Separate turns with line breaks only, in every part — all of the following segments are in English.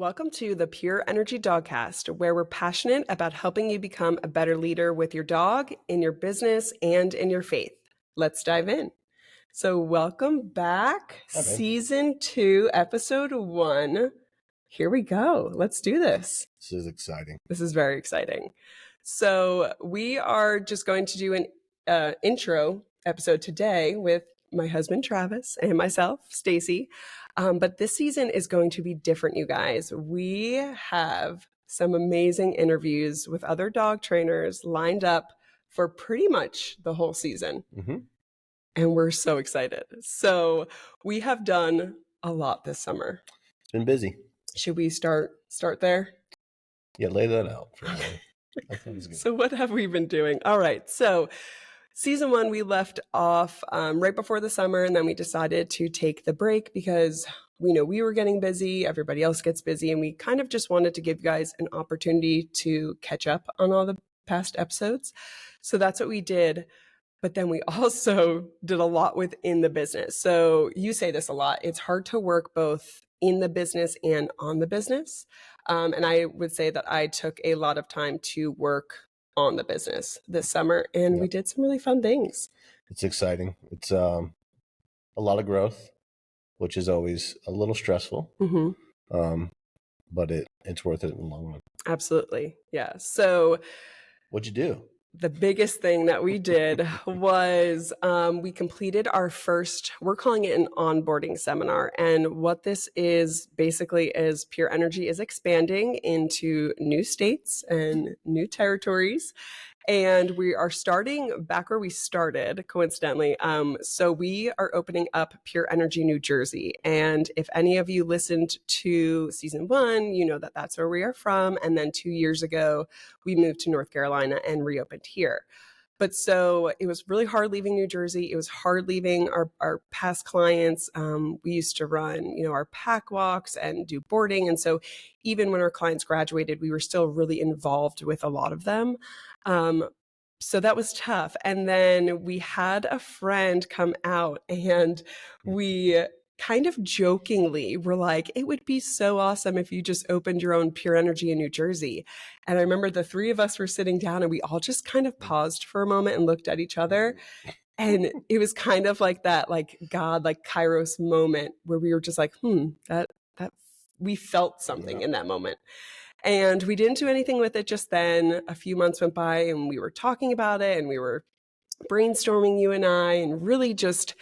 Welcome to the Pure Energy Dogcast, where we're passionate about helping you become a better leader with your dog, in your business, and in your faith. Let's dive in. So welcome back, Season 2, Episode 1. Here we go. Let's do this.
This is exciting.
This is very exciting. So we are just going to do an intro episode today with my husband, Travis, and myself, Stacey. But this season is going to be different, you guys. We have some amazing interviews with other dog trainers lined up for pretty much the whole season.
Mm-hmm.
And we're so excited. So we have done a lot this summer.
It's been busy.
Should we start there?
Yeah, lay that out for me. That sounds good.
So what have we been doing? All right. So Season 1, we left off right before the summer, and then we decided to take the break because we know we were getting busy, everybody else gets busy, and we kind of just wanted to give you guys an opportunity to catch up on all the past episodes. So that's what we did. But then we also did a lot within the business. So you say this a lot. It's hard to work both in the business and on the business. And I would say that I took a lot of time to work on the business this summer, and we did some really fun things.
It's exciting. It's a lot of growth, which is always a little stressful, but it's worth it in the long run.
Absolutely. Yeah. So
What'd you do?
the biggest thing that we did was we completed our first, we're calling it an onboarding seminar. And what this is basically is Pure Energy is expanding into new states and new territories. And we are starting back where we started, coincidentally. So we are opening up Pure Energy New Jersey. And if any of you listened to Season 1, you know that that's where we are from. And then 2 years ago, we moved to North Carolina and reopened here. But so it was really hard leaving New Jersey. It was hard leaving our past clients. We used to run, our pack walks and do boarding. And so even when our clients graduated, we were still really involved with a lot of them. So that was tough. And then we had a friend come out, and we kind of jokingly were like, it would be so awesome if you just opened your own Pure Energy in New Jersey. And I remember the three of us were sitting down, and we all just kind of paused for a moment and looked at each other. And it was kind of like that, like God, like Kairos moment where we were just like, that we felt something in that moment. And we didn't do anything with it just then. A few months went by, and we were talking about it, and we were brainstorming, you and I, and really just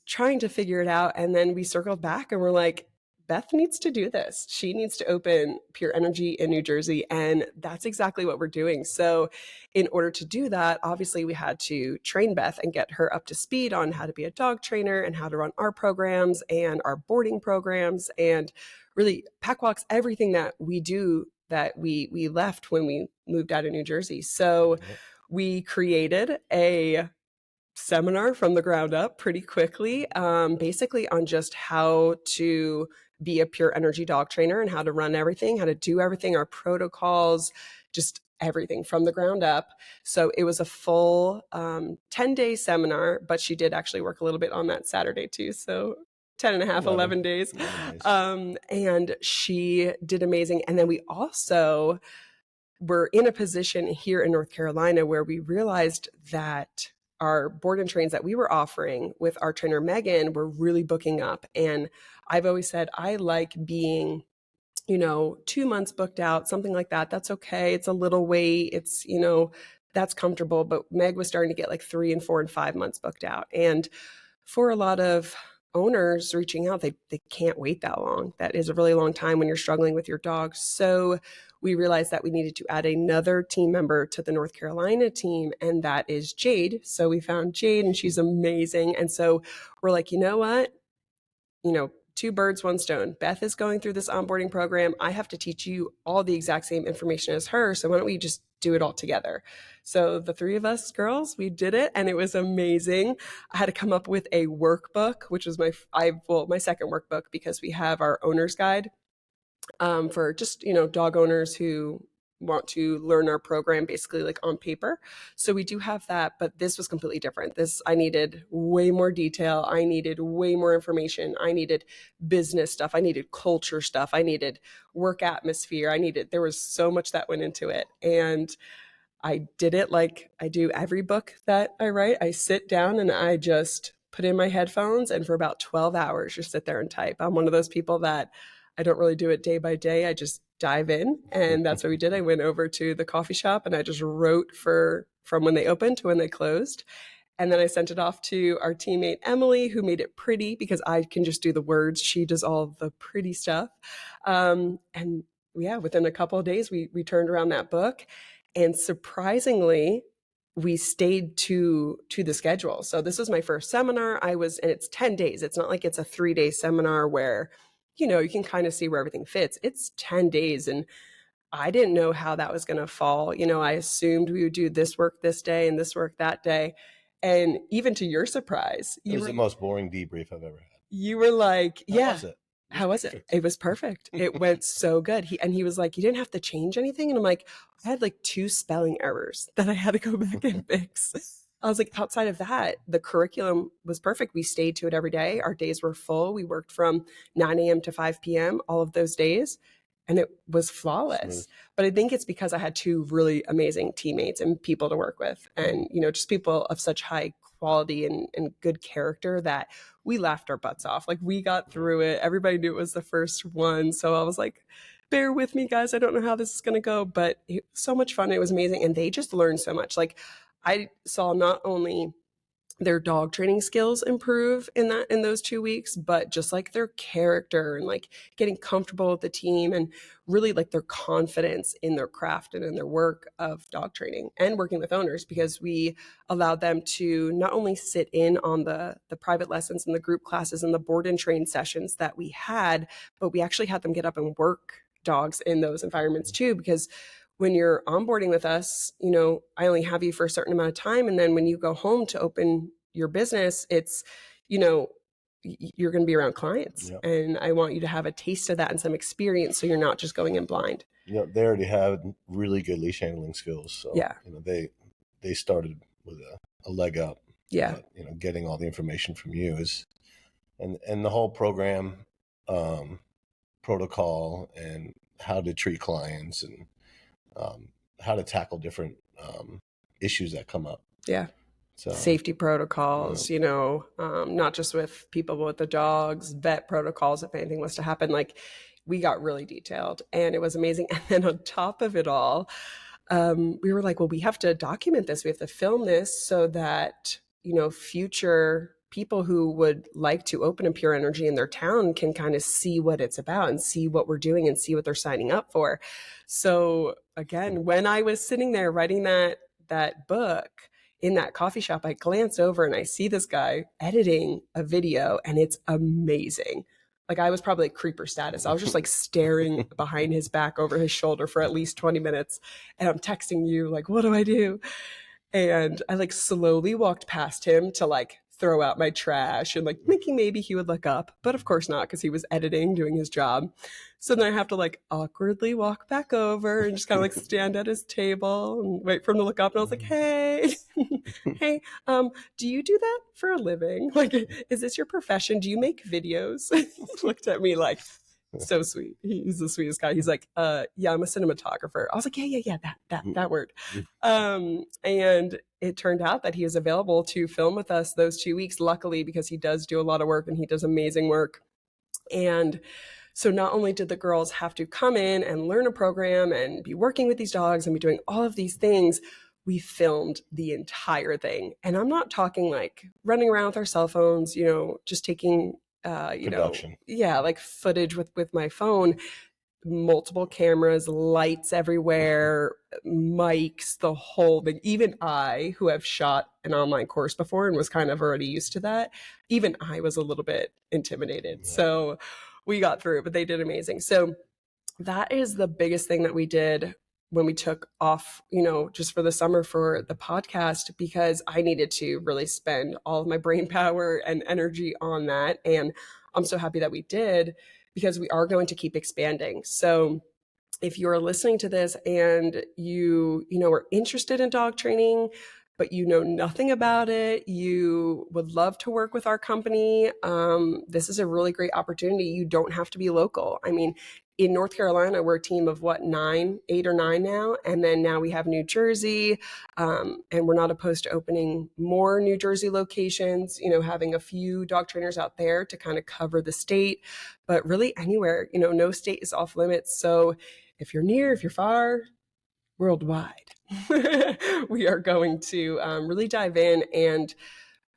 trying to figure it out. And then we circled back and we're like, Beth needs to do this. She needs to open Pure Energy in New Jersey. And that's exactly what we're doing. So in order to do that, obviously we had to train Beth and get her up to speed on how to be a dog trainer and how to run our programs and our boarding programs and really pack walks, everything that we do that we left when we moved out of New Jersey. So we created a seminar from the ground up pretty quickly, basically on just how to be a Pure Energy dog trainer and how to run everything, how to do everything, our protocols, just everything from the ground up. So it was a full 10-day seminar, but she did actually work a little bit on that Saturday too. So 10 and a half, 11 days. Nice. And she did amazing. And then we also were in a position here in North Carolina where we realized that our board and trains that we were offering with our trainer, Megan, were really booking up. And I've always said, I like being, 2 months booked out, something like that. That's okay. It's a little wait. It's, that's comfortable. But Meg was starting to get like 3 and 4 and 5 months booked out. And for a lot of owners reaching out, they can't wait that long. That is a really long time when you're struggling with your dog. So we realized that we needed to add another team member to the North Carolina team, and that is Jade. So we found Jade, and she's amazing. And so we're like, you know what? 2 birds, 1 stone. Beth is going through this onboarding program. I have to teach you all the exact same information as her. So why don't we just do it all together? So the 3 of us girls, we did it, and it was amazing. I had to come up with a workbook, which was my second workbook, because we have our owner's guide for just, dog owners who want to learn our program basically like on paper. So we do have that, but this was completely different. This, I needed way more detail. I needed way more information. I needed business stuff. I needed culture stuff. I needed work atmosphere. There was so much that went into it. And I did it like I do every book that I write. I sit down and I just put in my headphones, and for about 12 hours, just sit there and type. I'm one of those people that I don't really do it day by day. I just dive in, and that's what we did. I went over to the coffee shop and I just wrote from when they opened to when they closed. And then I sent it off to our teammate, Emily, who made it pretty because I can just do the words. She does all the pretty stuff. And yeah, within a couple of days, we turned around that book. And surprisingly, we stayed to the schedule. So this was my first seminar. And it's 10 days. It's not like it's a 3-day seminar where, you can kind of see where everything fits. It's 10 days. And I didn't know how that was going to fall. I assumed we would do this work this day and this work that day. And even to your surprise,
it was the most boring debrief I've ever had.
You were like, yeah.
How was it?
How was it? It was perfect. It went so good. He was like, you didn't have to change anything. And I'm like, I had like 2 spelling errors that I had to go back and fix. I was like, outside of that, the curriculum was perfect. We stayed to it every day. Our days were full. We worked from 9 a.m. to 5 p.m. all of those days. And it was flawless. Smooth. But I think it's because I had 2 really amazing teammates and people to work with. And, just people of such high quality and good character that we laughed our butts off. Like, we got through it. Everybody knew it was the first one. So I was like, bear with me, guys. I don't know how this is going to go, but it was so much fun. It was amazing. And they just learned so much. Like, I saw not only their dog training skills improve in those 2 weeks, but just like their character and like getting comfortable with the team and really like their confidence in their craft and in their work of dog training and working with owners, because we allowed them to not only sit in on the private lessons and the group classes and the board and train sessions that we had, but we actually had them get up and work dogs in those environments too, because when you're onboarding with us, I only have you for a certain amount of time. And then when you go home to open your business, it's, you're going to be around clients. Yep. And I want you to have a taste of that and some experience, so you're not just going in blind.
They already have really good leash handling skills. So,
yeah.
They started with a leg up.
Yeah.
But, getting all the information from you is, and the whole program, protocol and how to treat clients and, how to tackle different issues that come up.
Yeah. So, safety protocols, not just with people, but with the dogs, vet protocols, if anything was to happen. Like, we got really detailed and it was amazing. And then on top of it all, we were like, well, we have to document this. We have to film this so that, future people who would like to open a Pure Energy in their town can kind of see what it's about and see what we're doing and see what they're signing up for. So again, when I was sitting there writing that book in that coffee shop, I glance over and I see this guy editing a video, and it's amazing. Like, I was probably like creeper status. I was just like staring behind his back over his shoulder for at least 20 minutes. And I'm texting you like, what do I do? And I like slowly walked past him to like throw out my trash and like thinking maybe he would look up, but of course not, because he was editing, doing his job. So then I have to like awkwardly walk back over and just kind of like stand at his table and wait for him to look up. And I was like, hey, hey, do you do that for a living? Like, is this your profession? Do you make videos? He looked at me like, so sweet. He's the sweetest guy. He's like, yeah, I'm a cinematographer. I was like, yeah, that word. And it turned out that he was available to film with us those 2 weeks, luckily, because he does do a lot of work and he does amazing work. And so not only did the girls have to come in and learn a program and be working with these dogs and be doing all of these things, we filmed the entire thing. And I'm not talking like running around with our cell phones, just taking
production.
Like footage with my phone, multiple cameras, lights everywhere, mics, the whole thing. Even I, who have shot an online course before and was kind of already used to that, even I was a little bit intimidated. Yeah. So we got through it, but they did amazing. So that is the biggest thing that we did when we took off, just for the summer for the podcast, because I needed to really spend all of my brain power and energy on that. And I'm so happy that we did, because we are going to keep expanding. So if you're listening to this and you are interested in dog training, but you know nothing about it, you would love to work with our company, this is a really great opportunity. You don't have to be local. I mean, in North Carolina, we're a team of 8 or 9 now. And then now we have New Jersey, and we're not opposed to opening more New Jersey locations, having a few dog trainers out there to kind of cover the state, but really anywhere, no state is off limits. So if you're near, if you're far, worldwide, we are going to really dive in, and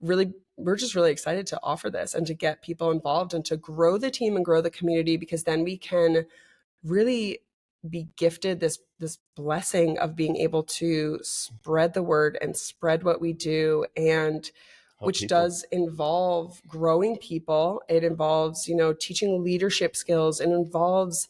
we're just really excited to offer this and to get people involved and to grow the team and grow the community, because then we can really be gifted this blessing of being able to spread the word and spread what we do, and which does involve growing people. It involves, teaching leadership skills. It involves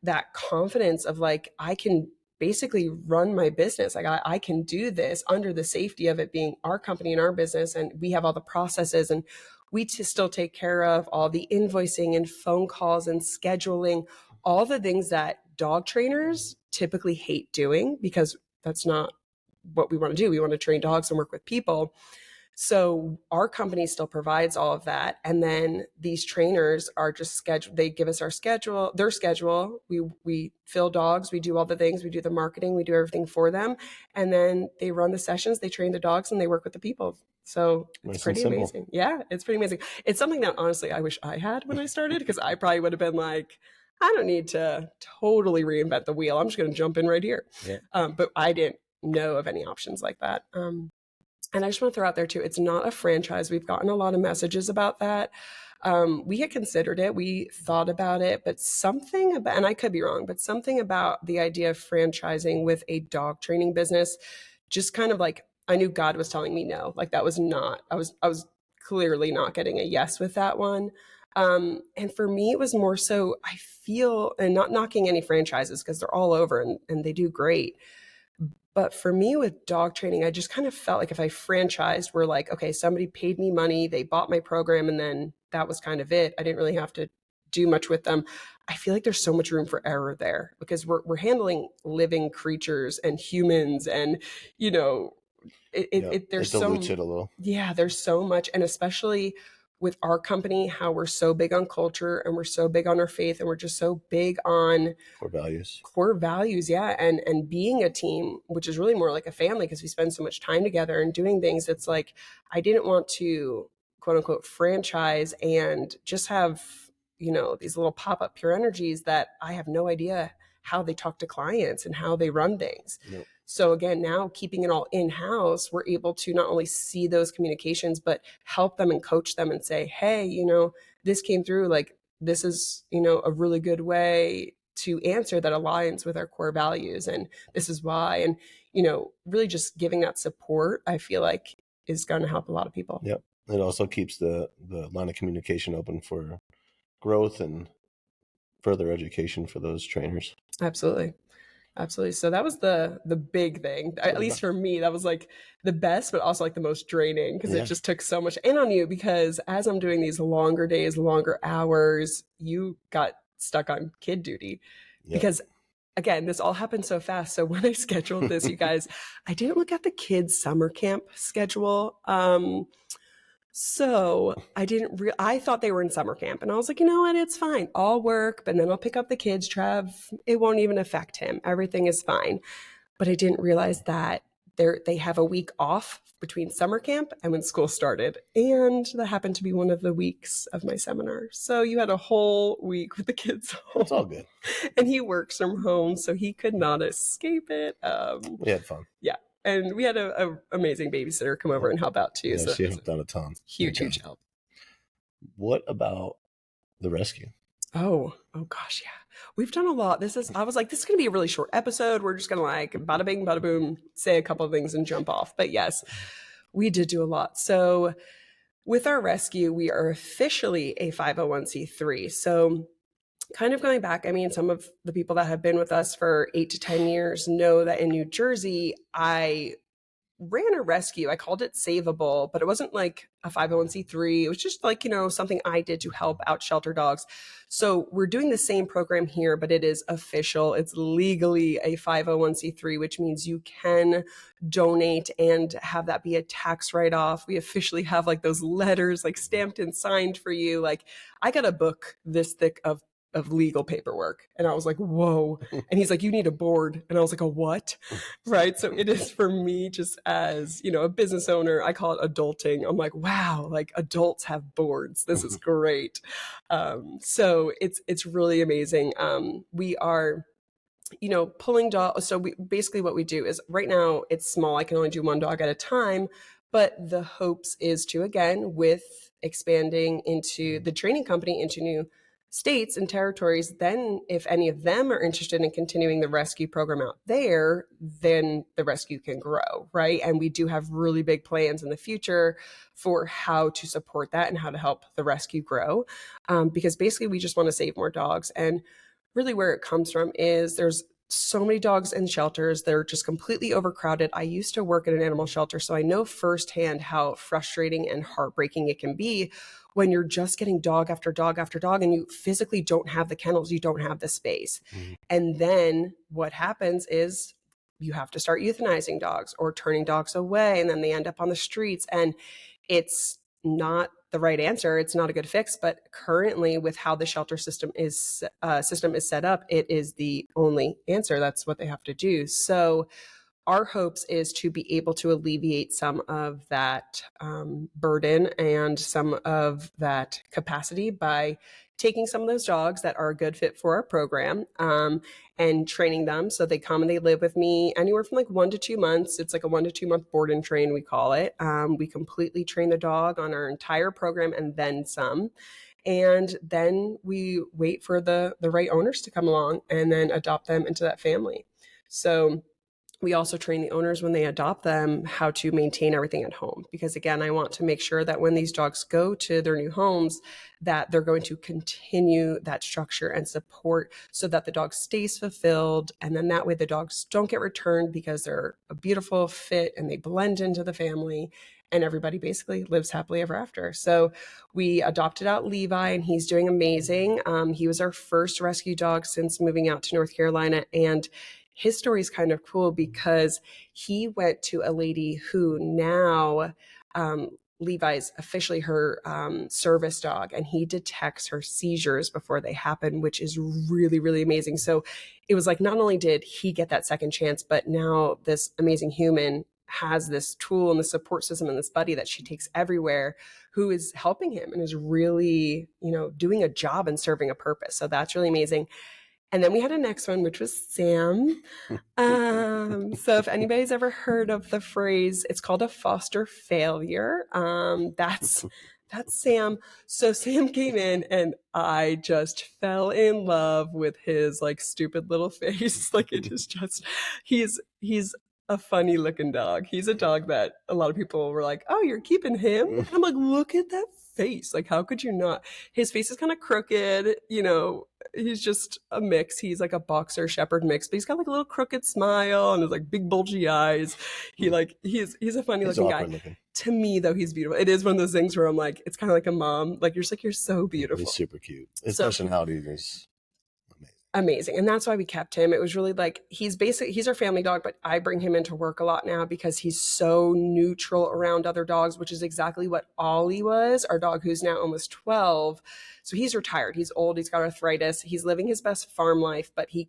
that confidence of like, I can basically run my business. Like I can do this under the safety of it being our company and our business. And we have all the processes, and we still take care of all the invoicing and phone calls and scheduling, all the things that dog trainers typically hate doing, because that's not what we want to do. We want to train dogs and work with people. So our company still provides all of that. And then these trainers are just scheduled. They give us their schedule. We fill dogs. We do all the things. We do the marketing. We do everything for them. And then they run the sessions. They train the dogs and they work with the people. So it's pretty amazing. Yeah, it's pretty amazing. It's something that honestly, I wish I had when I started, because I probably would have been like, I don't need to totally reinvent the wheel. I'm just going to jump in right here.
Yeah.
But I didn't know of any options like that. And I just want to throw out there too, it's not a franchise. We've gotten a lot of messages about that. We had considered it. We thought about it, but something about, and I could be wrong, but something about the idea of franchising with a dog training business just kind of like, I knew God was telling me no. Like that was not, I was clearly not getting a yes with that one. And for me, it was more so, I feel, and not knocking any franchises because they're all over and they do great. But for me with dog training, I just kind of felt like if I franchised, we're like, okay, somebody paid me money, they bought my program, and then that was kind of it. I didn't really have to do much with them. I feel like there's so much room for error there, because we're handling living creatures and humans, and there's so
dilutes it a little.
Yeah, there's so much, and especially with our company, how we're so big on culture and we're so big on our faith and we're just so big on core values. Yeah. And being a team, which is really more like a family because we spend so much time together and doing things. It's like, I didn't want to quote unquote franchise and just have, these little pop-up Pure Energies that I have no idea how they talk to clients and how they run things.
Nope.
So again, now keeping it all in-house, we're able to not only see those communications, but help them and coach them and say, hey, this came through, like, this is, a really good way to answer that aligns with our core values. And this is why, and, really just giving that support, I feel like is going to help a lot of people.
Yep. It also keeps the line of communication open for growth and further education for those trainers.
Absolutely. So that was the big thing. At least for me, that was like the best, but also like the most draining, because it just took so much in on you, because as I'm doing these longer days, longer hours, you got stuck on kid duty. Yep. Because again, this all happened so fast. So when I scheduled this, you guys, I didn't look at the kids' summer camp schedule. So I thought they were in summer camp, and I was like, you know what? It's fine. I'll work, but then I'll pick up the kids. Trav, it won't even affect him. Everything is fine. But I didn't realize that they have a week off between summer camp and when school started. And that happened to be one of the weeks of my seminar. So you had a whole week with the kids home.
It's all good.
And he works from home, so he could not escape it.
We had fun.
Yeah. And we had an amazing babysitter come over and help out too.
Yeah,
so
she helped out a ton.
Huge help.
What about the rescue?
Oh gosh, yeah. We've done a lot. I was like, this is going to be a really short episode. We're just going to like bada bing, bada boom, say a couple of things and jump off. But yes, we did do a lot. So with our rescue, we are officially a 501c3. So kind of going back, I mean, some of the people that have been with us for 8 to 10 years know that in New Jersey, I ran a rescue. I called it Saveable, but it wasn't like a 501c3. It was just like, something I did to help out shelter dogs. So we're doing the same program here, but it is official. It's legally a 501c3, which means you can donate and have that be a tax write-off. We officially have like those letters like stamped and signed for you. Like I got a book this thick of legal paperwork. And I was like, whoa. And he's like, you need a board. And I was like, a what? Right. So it is for me just as, a business owner, I call it adulting. I'm like, wow, like adults have boards. This is great. So it's really amazing. We are, pulling dogs. So basically what we do is right now it's small. I can only do one dog at a time, but the hopes is to, again, with expanding into the training company into new states and territories, then if any of them are interested in continuing the rescue program out there, then the rescue can grow, right? And we do have really big plans in the future for how to support that and how to help the rescue grow, because basically we just want to save more dogs. And really where it comes from is there's so many dogs in shelters. They're just completely overcrowded. I used to work at an animal shelter, so I know firsthand how frustrating and heartbreaking it can be when you're just getting dog after dog after dog and you physically don't have the kennels, you don't have the space. Mm-hmm. And then what happens is you have to start euthanizing dogs or turning dogs away, and then they end up on the streets. And it's not the right answer. It's not a good fix, but currently with how the shelter system is set up, it is the only answer. That's what they have to do. So our hopes is to be able to alleviate some of that burden and some of that capacity by taking some of those dogs that are a good fit for our program and training them. So they come and they live with me anywhere from like 1 to 2 months. It's like a 1 to 2 month board and train, we call it. We completely train the dog on our entire program and then some. And then we wait for the right owners to come along and then adopt them into that family. So we also train the owners when they adopt them how to maintain everything at home. Because again, I want to make sure that when these dogs go to their new homes, that they're going to continue that structure and support so that the dog stays fulfilled. And then that way the dogs don't get returned because they're a beautiful fit and they blend into the family and everybody basically lives happily ever after. So we adopted out Levi and he's doing amazing. He was our first rescue dog since moving out to North Carolina, and his story is kind of cool because he went to a lady who now Levi's officially her service dog, and he detects her seizures before they happen, which is really, really amazing. So it was like not only did he get that second chance, but now this amazing human has this tool and the support system and this buddy that she takes everywhere who is helping him and is really, doing a job and serving a purpose. So that's really amazing. And then we had a next one, which was Sam. So if anybody's ever heard of the phrase, it's called a foster failure. That's Sam. So Sam came in and I just fell in love with his like stupid little face. Like it is just, he's a funny looking dog. He's a dog that a lot of people were like, oh, you're keeping him? And I'm like, look at that face. Like, how could you not? His face is kind of crooked, he's just a mix. He's like a boxer shepherd mix, but he's got like a little crooked smile and his like big bulgy eyes. He's a funny looking guy. Looking. To me though, he's beautiful. It is one of those things where I'm like, it's kind of like a mom. Like you're just like, you're so beautiful.
He's super cute. His personality is
amazing. And that's why we kept him. It was really like, he's our family dog, but I bring him into work a lot now because he's so neutral around other dogs, which is exactly what Ollie was, our dog who's now almost 12. So he's retired. He's old. He's got arthritis. He's living his best farm life, but he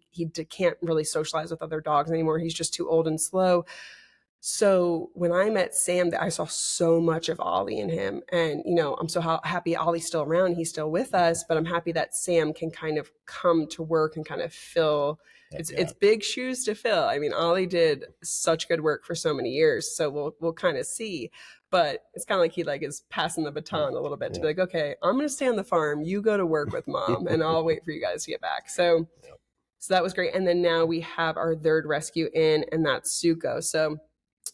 can't really socialize with other dogs anymore. He's just too old and slow. So when I met Sam, I saw so much of Ollie in him. And, I'm so happy Ollie's still around. He's still with us, but I'm happy that Sam can kind of come to work and kind of fill. It's big shoes to fill. I mean, Ollie did such good work for so many years. So we'll kind of see. But it's kind of like he is passing the baton a little bit to be like, okay, I'm going to stay on the farm. You go to work with mom and I'll wait for you guys to get back. So that was great. And then now we have our third rescue in, and that's Zuko. So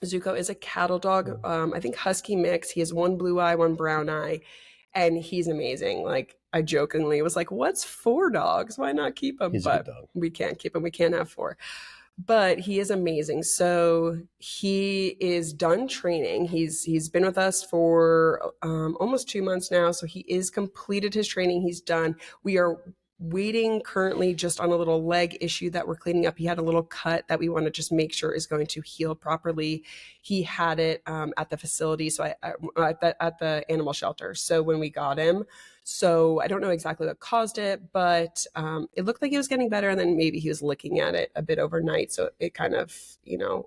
Zuko is a cattle dog, I think husky mix. He has one blue eye, one brown eye, and he's amazing. Like I jokingly was like, what's 4 dogs? Why not keep him?
He's
but
a good dog.
We can't keep him. We can't have 4. but he is amazing. So he is done training. He's been with us for almost 2 months now. So he is completed his training. He's done. We are waiting currently just on a little leg issue that we're cleaning up. He had a little cut that we want to just make sure is going to heal properly. He had it at the facility, so at the animal shelter. So when we got him, so I don't know exactly what caused it, but it looked like he was getting better, and then maybe he was licking at it a bit overnight, so it kind of,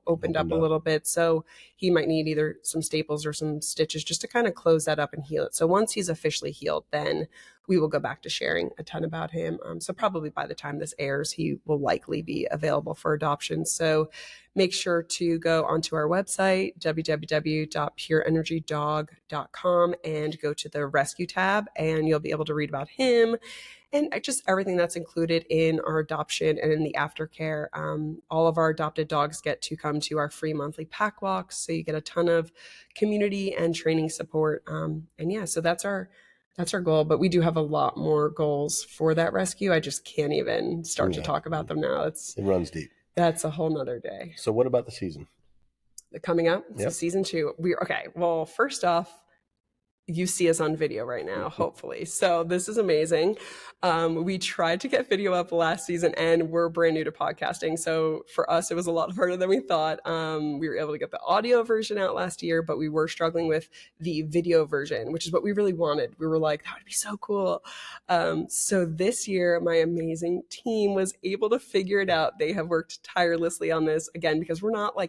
opened up a little bit. So he might need either some staples or some stitches just to kind of close that up and heal it. So once he's officially healed, then we will go back to sharing a ton about him. So probably by the time this airs, he will likely be available for adoption. So make sure to go onto our website, www.pureenergydog.com, and go to the rescue tab, and you'll be able to read about him and just everything that's included in our adoption and in the aftercare. All of our adopted dogs get to come to our free monthly pack walks, so you get a ton of community and training support. And yeah, so that's our goal, but we do have a lot more goals for that rescue. I just can't even start to talk about them now.
It runs deep.
That's a whole nother day.
So what about the season?
Coming up, so season 2. Okay. Well, first off, you see us on video right now, hopefully. So this is amazing. We tried to get video up last season, and we're brand new to podcasting. So for us, it was a lot harder than we thought. We were able to get the audio version out last year, but we were struggling with the video version, which is what we really wanted. We were like, that would be so cool. So this year, my amazing team was able to figure it out. They have worked tirelessly on this, again, because we're a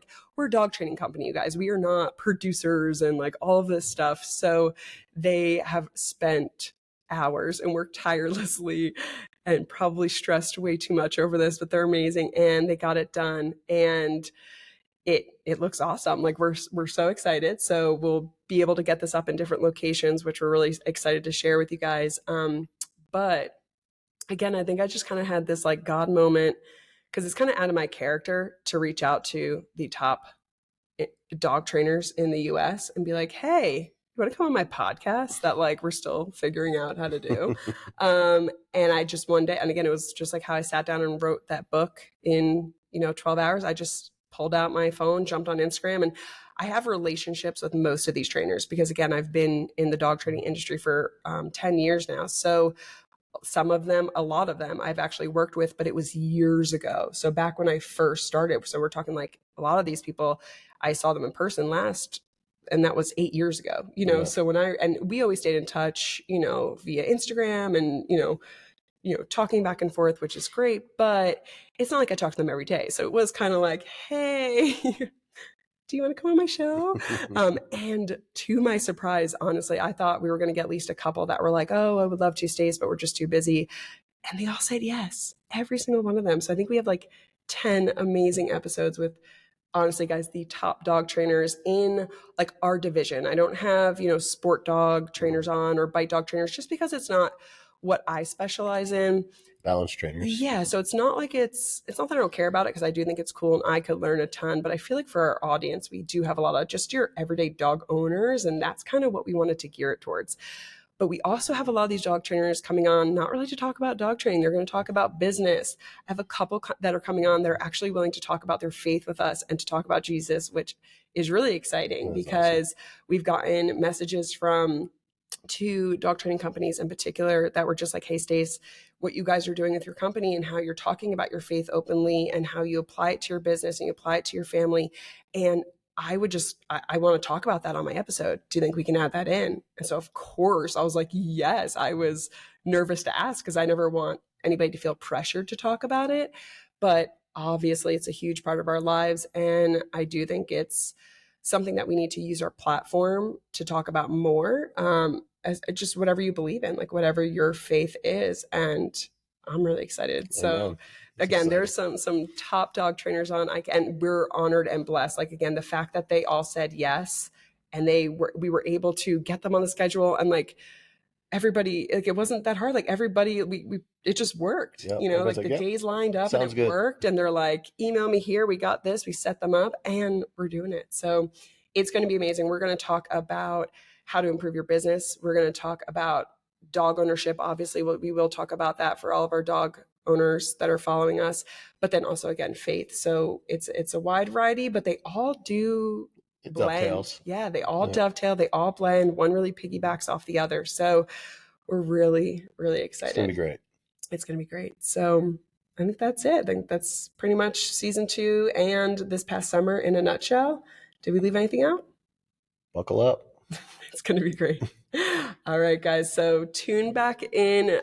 dog training company, you guys. We are not producers and all of this stuff. So they have spent hours and worked tirelessly and probably stressed way too much over this, but they're amazing, and they got it done, and it looks awesome. We're so excited. So we'll be able to get this up in different locations, which we're really excited to share with you guys. But again, I think I just kind of had this God moment, because it's kind of out of my character to reach out to the top dog trainers in the US and be like, hey, you want to come on my podcast that we're still figuring out how to do? And I just one day, and again, it was just how I sat down and wrote that book in 12 hours. I just pulled out my phone, jumped on Instagram, and I have relationships with most of these trainers because, again, I've been in the dog training industry for 10 years now. So some of them, a lot of them I've actually worked with, but it was years ago. So back when I first started, so we're talking a lot of these people, I saw them in person last, and that was 8 years ago, So and we always stayed in touch, via Instagram and, talking back and forth, which is great, but it's not like I talk to them every day. So it was kind of hey, do you want to come on my show? And to my surprise, honestly, I thought we were going to get at least a couple that were oh, I would love to, Stace, but we're just too busy. And they all said yes, every single one of them. So I think we have 10 amazing episodes with, honestly, guys, the top dog trainers in our division. I don't have, sport dog trainers on or bite dog trainers, just because it's not what I specialize in.
Balance trainers.
Yeah. So it's not it's not that I don't care about it, because I do think it's cool and I could learn a ton, but I feel for our audience, we do have a lot of just your everyday dog owners, and that's kind of what we wanted to gear it towards. But we also have a lot of these dog trainers coming on, not really to talk about dog training. They're going to talk about business. I have a couple that are coming on. They're actually willing to talk about their faith with us and to talk about Jesus, which is really exciting, because we've gotten messages from 2 dog training companies in particular that were just hey, Stace, what you guys are doing with your company and how you're talking about your faith openly and how you apply it to your business and you apply it to your family. And I want to talk about that on my episode. Do you think we can add that in? And so, of course, I was yes. I was nervous to ask because I never want anybody to feel pressured to talk about it. But obviously, it's a huge part of our lives. And I do think it's something that we need to use our platform to talk about more, as just whatever you believe in, whatever your faith is. And I'm really excited. So again, there's some top dog trainers on, and we're honored and blessed. Again, the fact that they all said yes, and we were able to get them on the schedule, and everybody, it wasn't that hard. Everybody, it just worked.
Yep.
The days lined up and it worked. And they're email me here. We got this. We set them up and we're doing it. So it's going to be amazing. We're going to talk about how to improve your business. We're going to talk about dog ownership. Obviously, we will talk about that for all of our dog owners that are following us, but then also again faith. So it's a wide variety, but they all do
It
blend.
dovetails.
Yeah, they all dovetail, they all blend. One really piggybacks off the other. So we're really, really excited.
It's gonna be great.
It's gonna be great. So I think that's it. I think that's pretty much season 2 and this past summer in a nutshell. Did we leave anything out?
Buckle up.
It's going to be great. All right, guys. So tune back in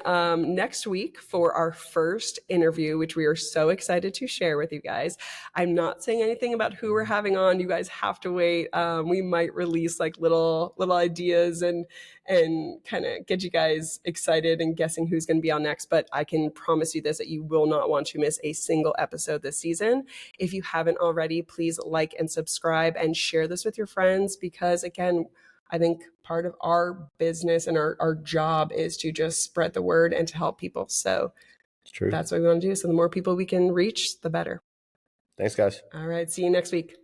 next week for our first interview, which we are so excited to share with you guys. I'm not saying anything about who we're having on. You guys have to wait. We might release like little ideas and kind of get you guys excited and guessing who's going to be on next. But I can promise you this, that you will not want to miss a single episode this season. If you haven't already, please like and subscribe and share this with your friends, because again, I think part of our business and our job is to just spread the word and to help people. So
It's true.
That's what we want to do. So the more people we can reach, the better.
Thanks, guys.
All right. See you next week.